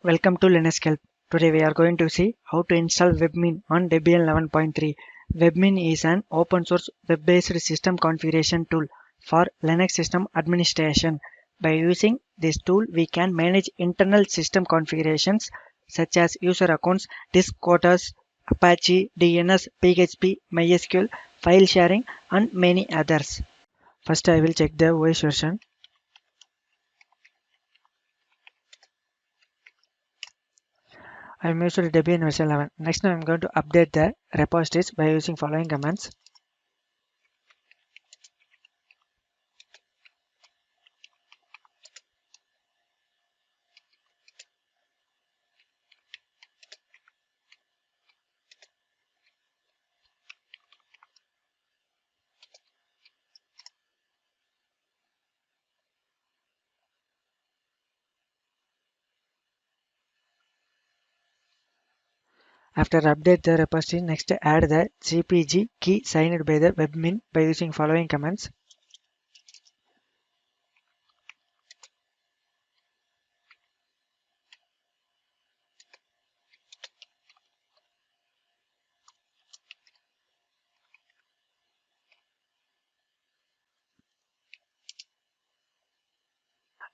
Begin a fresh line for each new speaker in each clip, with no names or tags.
Welcome to Linux Help. Today we are going to see how to install Webmin on Debian 11.3. Webmin is an open source web-based system configuration tool for Linux system administration. By using this tool, we can manage internal system configurations such as user accounts, disk quotas, Apache, DNS, PHP, MySQL, file sharing, and many others. First, I will check the OS version. I am using Debian version 11. Next, I am going to update the repositories by using following commands. After update the repository, next add the CPG key signed by the Webmin by using following commands.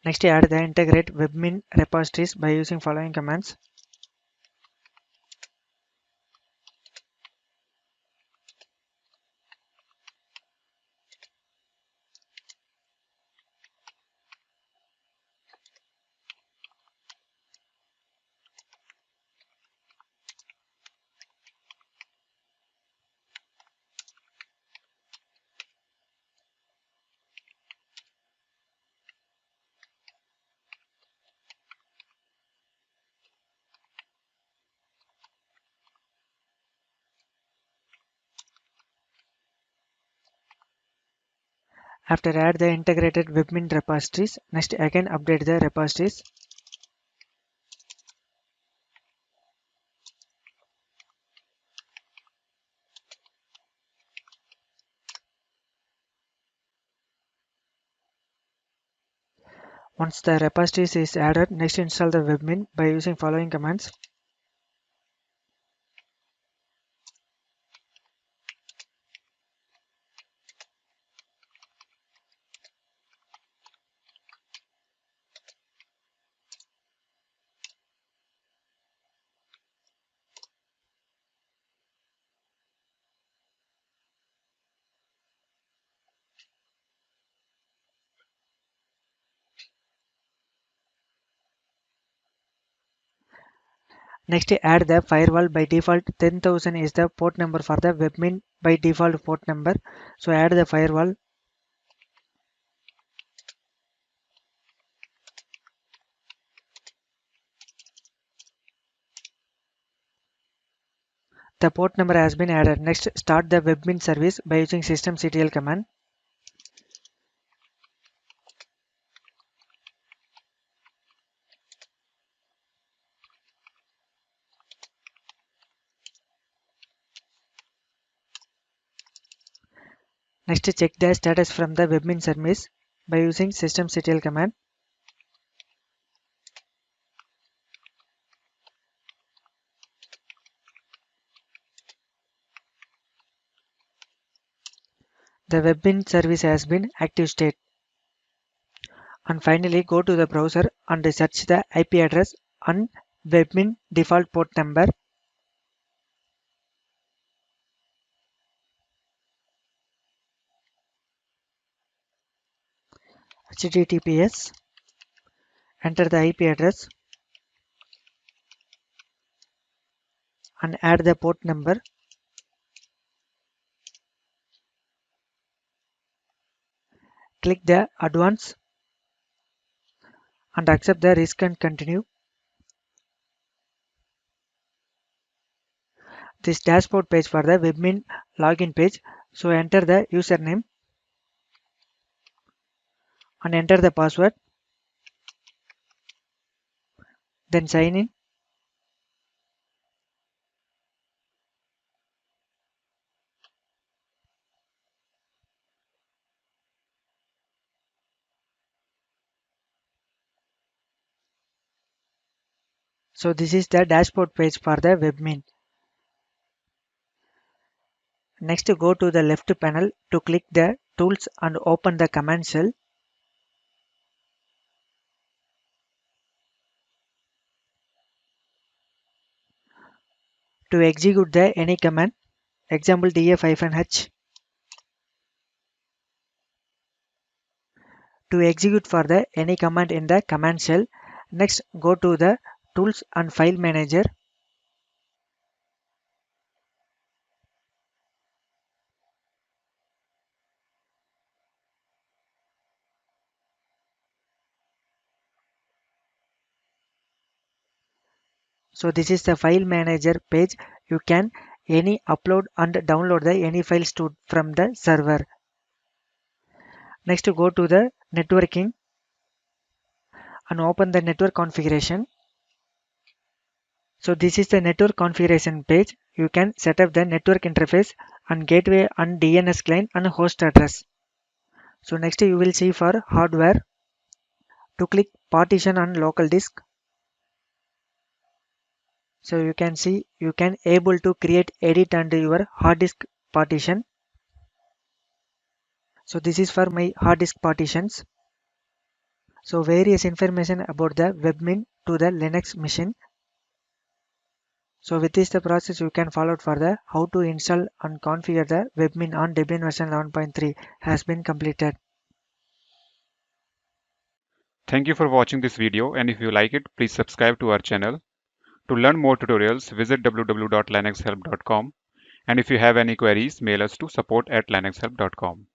Next add the integrate Webmin repositories by using following commands. After add the integrated Webmin repositories, next again update the repositories. Once the repositories is added, next install the Webmin by using following commands. Next add the firewall. By default 10,000 is the port number for the Webmin by default port number. So add the firewall. The port number has been added. Next start the Webmin service by using systemctl command. Next check the status from the Webmin service by using systemctl command. The Webmin service has been active state. And finally go to the browser and search the IP address and Webmin default port number. HTTPS. Enter the IP address and add the port number. Click the advance and accept the risk and continue. This dashboard page for the Webmin login page. So enter the username and enter the password. Then sign in. So this is the dashboard page for the Webmin. Next, go to the left panel to click the tools and open the command shell. To execute the any command, example df-h. To execute for the any command in the command shell, next go to the tools and file manager. So this is the file manager page. You can any upload and download the any files from the server. Next go to the networking and open the network configuration. So this is the network configuration page. You can set up the network interface and gateway and DNS client and host address. So next you will see for hardware. To click partition and local disk. So you can see you can able to create, edit and your hard disk partition. So this is for my hard disk partitions. So various information about the Webmin to the Linux machine. So with this the process you can follow for the how to install and configure the Webmin on Debian version 11.3 has been completed.
Thank you for watching this video, and if you like it, please subscribe to our channel. To learn more tutorials, visit www.linuxhelp.com, and if you have any queries, mail us to support@linuxhelp.com.